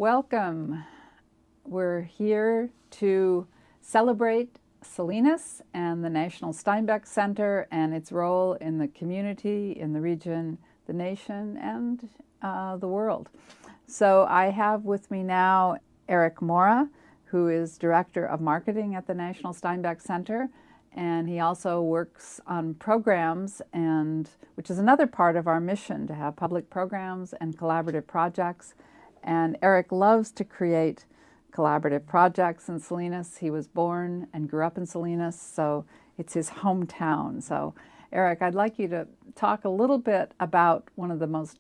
welcome. We're here to celebrate Salinas and the National Steinbeck Center and its role in the community, in the region, the nation, and the world. So I have with me now Eric Mora, who is Director of Marketing at the National Steinbeck Center, and he also works on programs, which is another part of our mission, to have public programs and collaborative projects. And Eric loves to create collaborative projects in Salinas. He was born and grew up in Salinas, so it's his hometown. So Eric, I'd like you to talk a little bit about one of the most,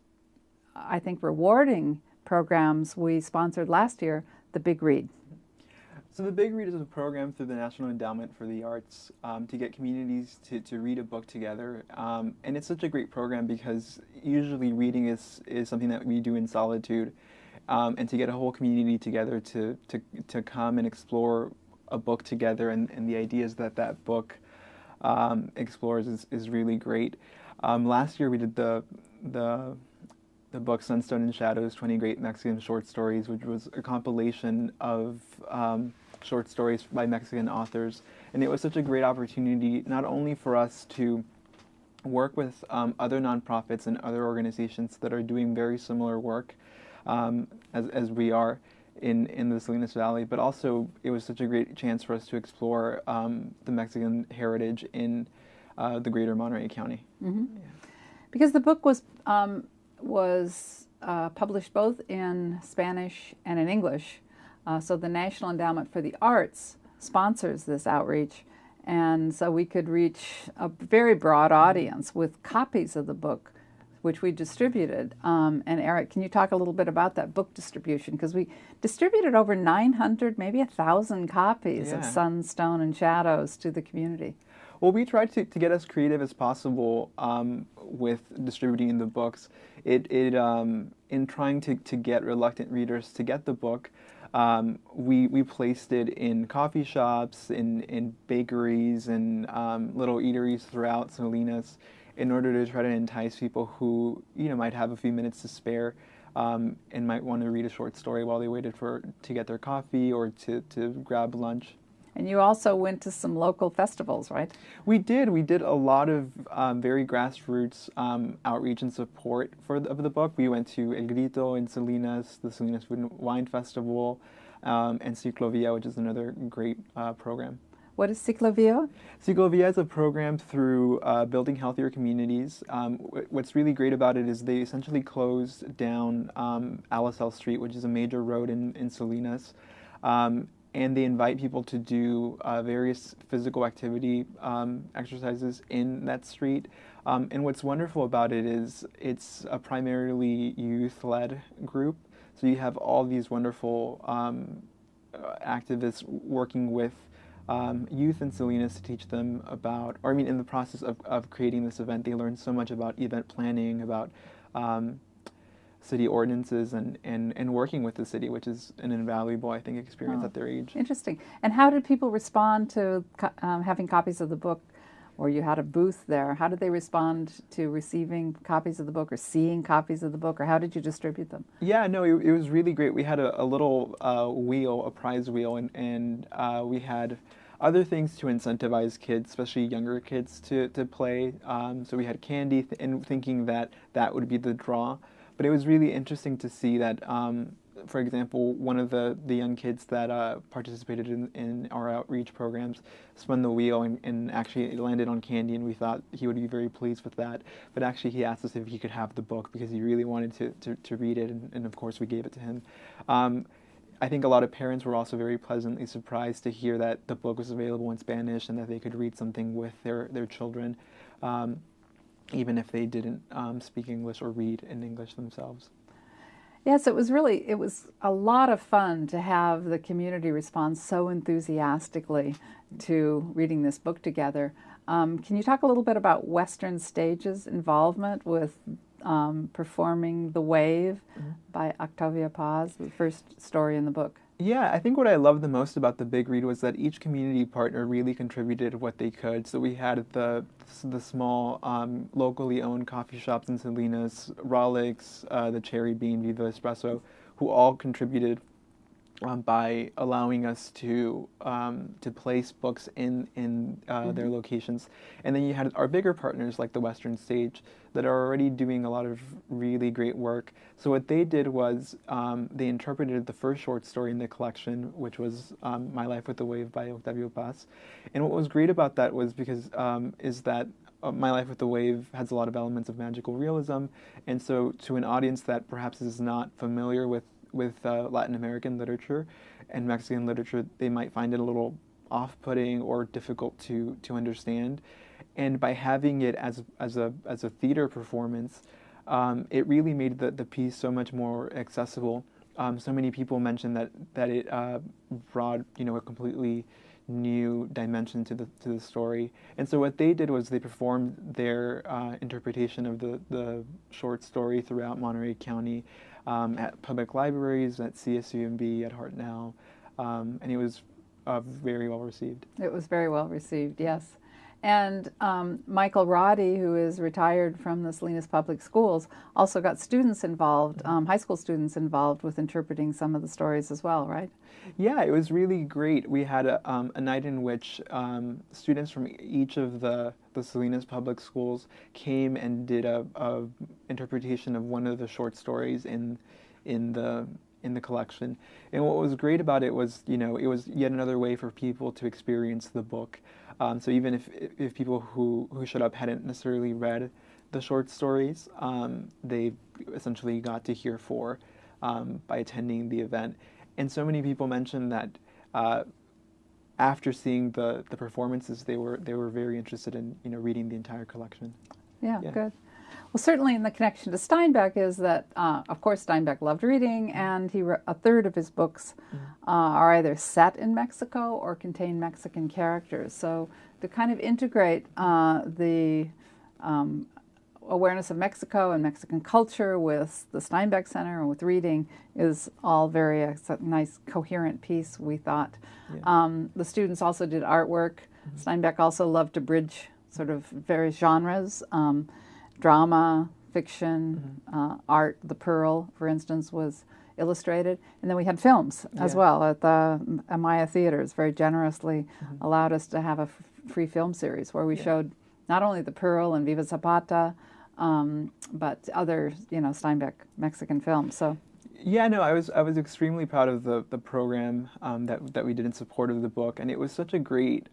I think, rewarding programs we sponsored last year, the Big Read. So the Big Read is a program through the National Endowment for the Arts to get communities to read a book together. And it's such a great program because usually reading is something that we do in solitude. And to get a whole community together to come and explore a book together and the ideas that book explores is really great. Last year we did the book Sunstone and Shadows, 20 Great Mexican Short Stories, which was a compilation of short stories by Mexican authors. And it was such a great opportunity not only for us to work with other nonprofits and other organizations that are doing very similar work as we are in the Salinas Valley, but also it was such a great chance for us to explore the Mexican heritage in the greater Monterey County. Mm-hmm. Yeah. Because the book was published both in Spanish and in English, so the National Endowment for the Arts sponsors this outreach, and so we could reach a very broad audience with copies of the book, which we distributed. And Eric, can you talk a little bit about that book distribution? Because we distributed over 900, maybe 1,000 copies of Sunstone and Shadows to the community. Well, we tried to get as creative as possible with distributing the books. In trying to get reluctant readers to get the book, we placed it in coffee shops, in bakeries, and little eateries throughout Salinas, in order to try to entice people who might have a few minutes to spare and might want to read a short story while they waited to get their coffee or to grab lunch. And you also went to some local festivals, right? We did. We did a lot of very grassroots outreach and support of the book. We went to El Grito in Salinas, the Salinas Food and Wine Festival, and Ciclovia, which is another great program. What is Ciclovia? Ciclovia is a program through building healthier communities. What's really great about it is they essentially closed down Alisal Street, which is a major road in Salinas, and they invite people to do various physical activity exercises in that street. And what's wonderful about it is it's a primarily youth-led group. So you have all these wonderful activists working with youth in Salinas to teach them about, in the process of creating this event, they learned so much about event planning, about city ordinances, and working with the city, which is an invaluable, I think, experience at their age. Interesting. And how did people respond to having copies of the book, or you had a booth there? How did they respond to receiving copies of the book or seeing copies of the book, or how did you distribute them? Yeah, no, it was really great. We had a little wheel, a prize wheel, and we had other things to incentivize kids, especially younger kids, to play. So we had candy, and thinking that would be the draw. But it was really interesting to see that, for example, one of the young kids that participated in our outreach programs spun the wheel and actually it landed on candy, and we thought he would be very pleased with that. But actually he asked us if he could have the book because he really wanted to read it, and of course we gave it to him. I think a lot of parents were also very pleasantly surprised to hear that the book was available in Spanish and that they could read something with their children, even if they didn't speak English or read in English themselves. Yes, it was a lot of fun to have the community respond so enthusiastically to reading this book together. Can you talk a little bit about Western Stage's involvement with performing The Wave by Octavia Paz, the first story in the book? Yeah, I think what I loved the most about the Big Read was that each community partner really contributed what they could. So we had the small locally owned coffee shops in Salinas, Rolex, the Cherry Bean, Viva Espresso, who all contributed by allowing us to place books in their locations. And then you had our bigger partners like the Western Stage that are already doing a lot of really great work. So what they did was they interpreted the first short story in the collection, which was My Life with the Wave by Octavio Paz. And what was great about that was because is that My Life with the Wave has a lot of elements of magical realism, and so to an audience that perhaps is not familiar with Latin American literature and Mexican literature, they might find it a little off-putting or difficult to understand. And by having it as a theater performance, it really made the piece so much more accessible. So many people mentioned that it brought a completely new dimension to the story. And so what they did was they performed their interpretation of the short story throughout Monterey County, at public libraries, at CSUMB, at Hartnell, and it was very well received. It was very well received, yes. And Michael Roddy, who is retired from the Salinas Public Schools, also got students involved, high school students involved with interpreting some of the stories as well, right? Yeah, it was really great. We had a night in which students from each of the Salinas Public Schools came and did a interpretation of one of the short stories in the collection. And what was great about it was, it was yet another way for people to experience the book. So even if people who showed up hadn't necessarily read the short stories, they essentially got to hear four by attending the event. And so many people mentioned that after seeing the performances, they were very interested in reading the entire collection. Yeah, good. Well, certainly in the connection to Steinbeck is that, of course, Steinbeck loved reading, and a third of his books are either set in Mexico or contain Mexican characters. So to kind of integrate the awareness of Mexico and Mexican culture with the Steinbeck Center and with reading is all very nice, coherent piece, we thought. Yeah. The students also did artwork. Steinbeck also loved to bridge sort of various genres. Drama, fiction, art. The Pearl, for instance, was illustrated. And then we had films as well at the Amaya Theaters, very generously allowed us to have a free film series where we showed not only The Pearl and Viva Zapata, but other, Steinbeck Mexican films. So. Yeah, no, I was extremely proud of the program that we did in support of the book, and it was such a great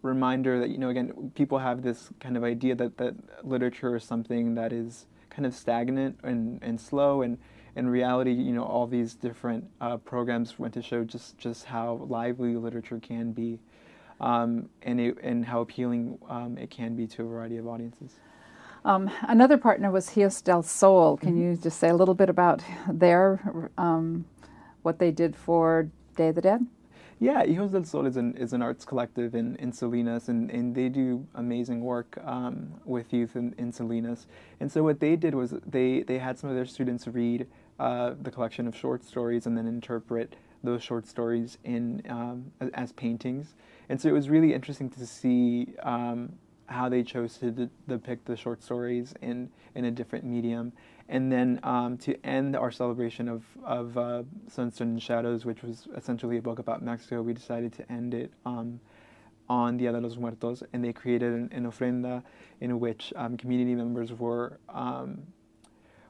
reminder that, again, people have this kind of idea that literature is something that is kind of stagnant and slow, and in reality, all these different programs went to show just how lively literature can be, and how appealing it can be to a variety of audiences. Another partner was Hijos del Sol. Can you just say a little bit about what they did for Day of the Dead? Yeah, Hijos del Sol is an arts collective in Salinas, and they do amazing work with youth in Salinas. And so what they did was they had some of their students read the collection of short stories and then interpret those short stories as paintings. And so it was really interesting to see how they chose to depict the short stories in a different medium. And then to end our celebration of Sunstone and Shadows, which was essentially a book about Mexico, we decided to end it on Dia de los Muertos, and they created an ofrenda in which community members were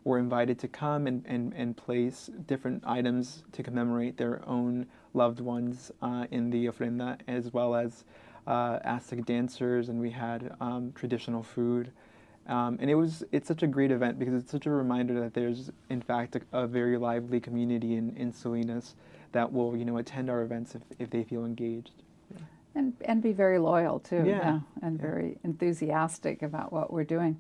invited to come and place different items to commemorate their own loved ones in the ofrenda, as well as Aztec dancers, and we had traditional food. And it's such a great event because it's such a reminder that there's, in fact, a very lively community in Salinas that will, attend our events if they feel engaged. Yeah. And be very loyal, too. And very enthusiastic about what we're doing.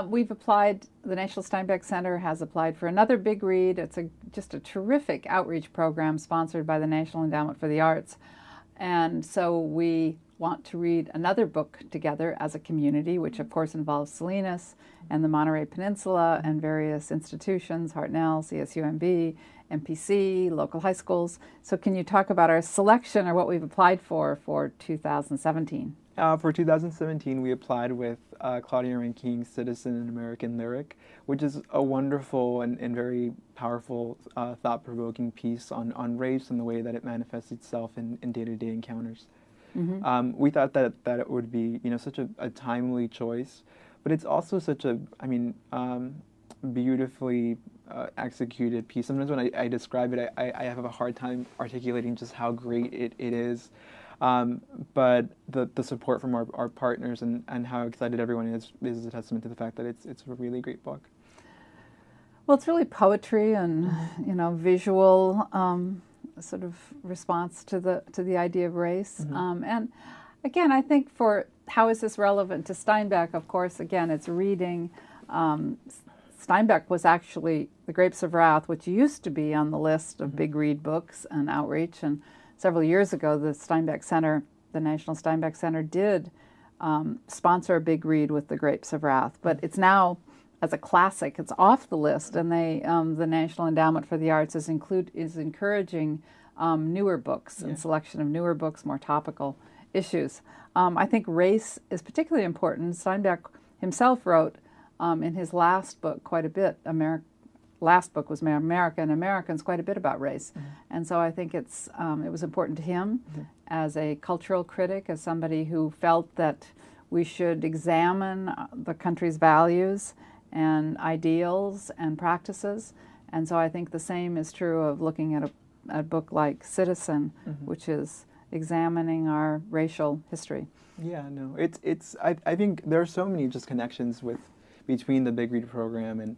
We've applied, the National Steinbeck Center has applied for another big read. It's just a terrific outreach program sponsored by the National Endowment for the Arts. And so we want to read another book together as a community, which of course involves Salinas and the Monterey Peninsula and various institutions, Hartnell, CSUMB, MPC, local high schools. So can you talk about our selection or what we've applied for 2017? For 2017, we applied with Claudia Rankine's Citizen and American Lyric, which is a wonderful and very powerful, thought-provoking piece on race and the way that it manifests itself in day-to-day encounters. Mm-hmm. We thought that it would be, such a timely choice, but it's also such a, beautifully executed piece. Sometimes when I describe it, I have a hard time articulating just how great it is. But the support from our partners and how excited everyone is a testament to the fact that it's a really great book. Well, it's really poetry and visual sort of response to the idea of race. Mm-hmm. And again, I think for how is this relevant to Steinbeck? Of course, again, it's reading. Steinbeck was actually The Grapes of Wrath, which used to be on the list of big read books and outreach. And several years ago, the Steinbeck Center, the National Steinbeck Center, did sponsor a big read with The Grapes of Wrath. But it's now, as a classic, it's off the list, and the National Endowment for the Arts is encouraging newer books and selection of newer books, more topical issues. I think race is particularly important. Steinbeck himself wrote in his last book quite a bit. Last book was America and Americans, quite a bit about race. Mm-hmm. And so I think it was important to him as a cultural critic, as somebody who felt that we should examine the country's values and ideals and practices. And so I think the same is true of looking at a book like Citizen, which is examining our racial history. Yeah, no, I think there are so many just connections between the Big Read program and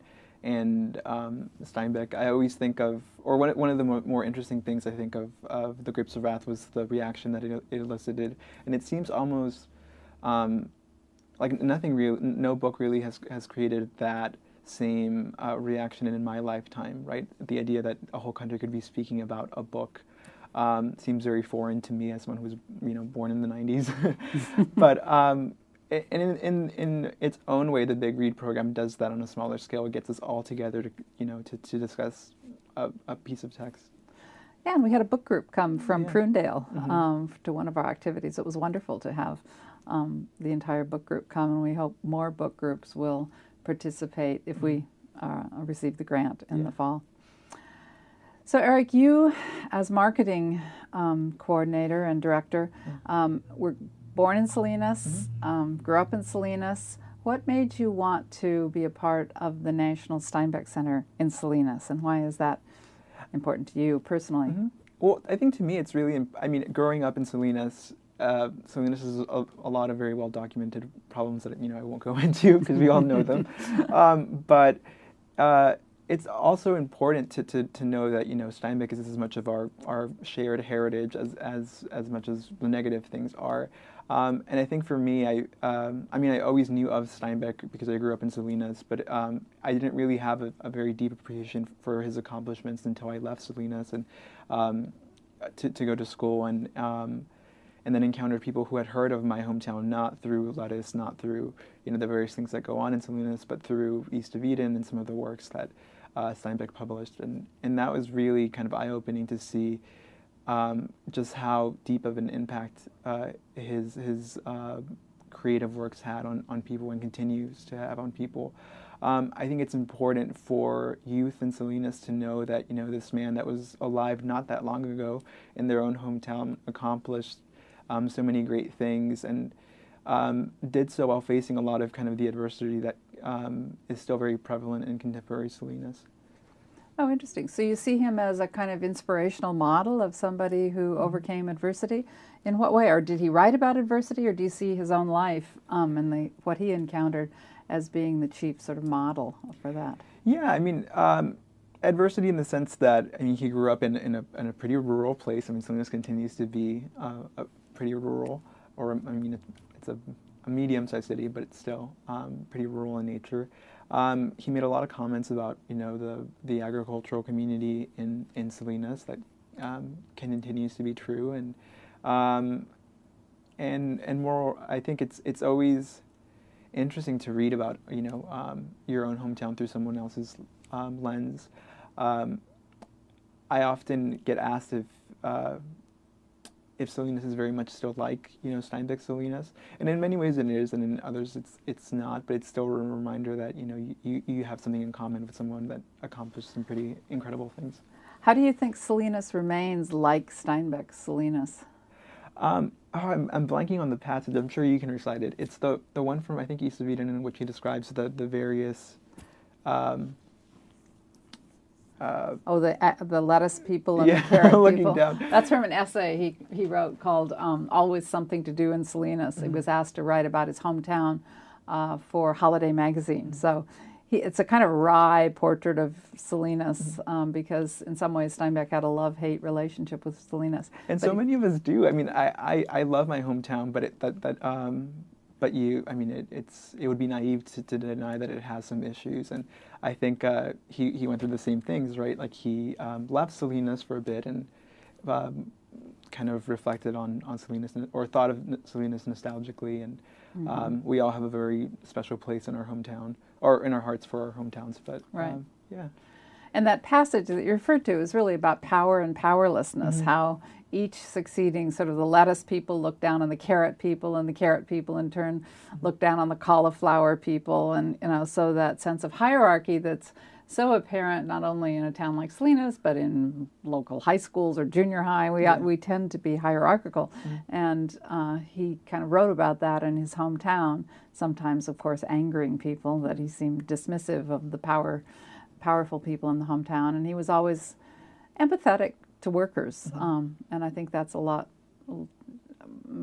Steinbeck. I always think of, or one of the more interesting things I think of The Grapes of Wrath was the reaction that it elicited, and it seems almost like no book really has created that same reaction in my lifetime, right? The idea that a whole country could be speaking about a book seems very foreign to me as someone who was born in the 90s. But in its own way, the Big Read program does that on a smaller scale. It gets us all together to discuss a piece of text. Yeah, and we had a book group come from Prunedale to one of our activities. It was wonderful to have the entire book group come, and we hope more book groups will participate if we receive the grant in the fall. So Eric, you as marketing coordinator and director were born in Salinas, grew up in Salinas. What made you want to be a part of the National Steinbeck Center in Salinas, and why is that important to you personally? Well, I think to me it's really, growing up in Salinas, Salinas has a lot of very well documented problems that I won't go into because we all know them. But it's also important to know that Steinbeck is as much of our shared heritage as much as the negative things are. And I think for me, I always knew of Steinbeck because I grew up in Salinas, but I didn't really have a very deep appreciation for his accomplishments until I left Salinas and to go to school and then encountered people who had heard of my hometown, not through Lettuce, not through the various things that go on in Salinas, but through East of Eden and some of the works that Steinbeck published, and that was really kind of eye-opening to see just how deep of an impact his creative works had on people and continues to have on people. I think it's important for youth in Salinas to know that this man that was alive not that long ago in their own hometown accomplished so many great things and did so while facing a lot of kind of the adversity that is still very prevalent in contemporary Salinas. Oh, interesting. So you see him as a kind of inspirational model of somebody who overcame adversity. In what way? Or did he write about adversity, or do you see his own life and what he encountered as being the chief sort of model for that? Yeah, adversity in the sense that he grew up in a pretty rural place. Salinas continues to be a pretty rural, or it's a medium-sized city, but it's still pretty rural in nature. He made a lot of comments about the agricultural community in Salinas that continues to be true, and more. I think it's always interesting to read about your own hometown through someone else's lens. I often get asked if Salinas is very much still like, Steinbeck Salinas. And in many ways it is, and in others it's not, but it's still a reminder that, you have something in common with someone that accomplished some pretty incredible things. How do you think Salinas remains like Steinbeck Salinas? I'm blanking on the passage. I'm sure you can recite it. It's the one from, I think, East of Eden, in which he describes the various... the lettuce people and the carrot people. Down. That's from an essay he wrote called Always Something to Do in Salinas. Mm-hmm. He was asked to write about his hometown for Holiday magazine. Mm-hmm. So it's a kind of wry portrait of Salinas, mm-hmm. Because in some ways Steinbeck had a love-hate relationship with Salinas. And so many of us do. I mean, I love my hometown, but it would be naive to deny that it has some issues, and I think he went through the same things, right? Like he left Salinas for a bit and kind of reflected on Salinas, or thought of Salinas nostalgically, and mm-hmm. We all have a very special place in our hometown, or in our hearts for our hometowns. But right. Yeah. And that passage that you referred to is really about power and powerlessness, mm-hmm. how each succeeding, sort of the lettuce people look down on the carrot people, and the carrot people in turn look down on the cauliflower people, and so that sense of hierarchy that's so apparent not only in a town like Salinas, but in local high schools or junior high. We tend to be hierarchical, mm-hmm. and he kind of wrote about that in his hometown, sometimes, of course, angering people that he seemed dismissive of the powerful people in the hometown, and he was always empathetic to workers, mm-hmm. And I think that's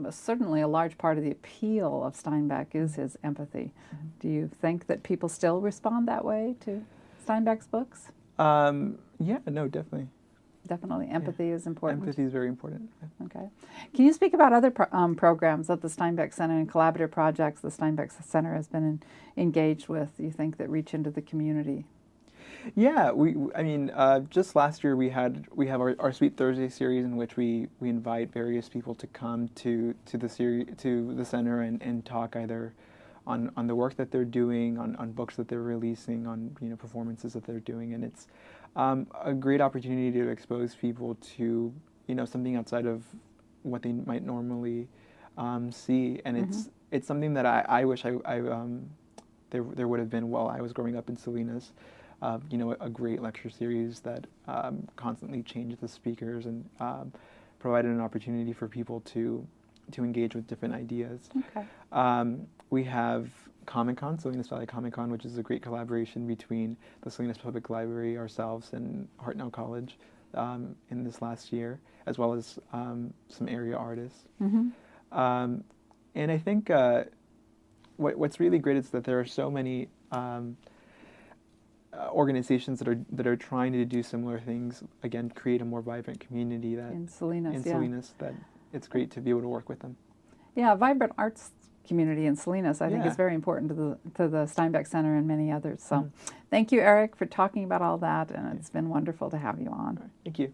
certainly a large part of the appeal of Steinbeck is his empathy. Mm-hmm. Do you think that people still respond that way to Steinbeck's books? Yeah, no, definitely. Definitely, empathy is important. Empathy is very important. Okay. Can you speak about other programs at the Steinbeck Center and collaborative projects the Steinbeck Center has been engaged with, you think, that reach into the community? Yeah, just last year we have our Sweet Thursday series, in which we invite various people to come to the center and talk either on the work that they're doing, on books that they're releasing, on performances that they're doing, and it's a great opportunity to expose people to something outside of what they might normally see, and mm-hmm. it's something that I wish there would have been while I was growing up in Salinas. A great lecture series that constantly changed the speakers and provided an opportunity for people to engage with different ideas. Okay. We have Comic-Con, Salinas Valley Comic-Con, which is a great collaboration between the Salinas Public Library, ourselves, and Hartnell College in this last year, as well as some area artists. Mm-hmm. And I think what's really great is that there are so many organizations that are trying to do similar things, again, create a more vibrant community in Salinas, that it's great to be able to work with them. Yeah, a vibrant arts community in Salinas, I think, is very important to the Steinbeck Center and many others. So, mm-hmm. Thank you, Eric, for talking about all that, and it's been wonderful to have you on. Thank you.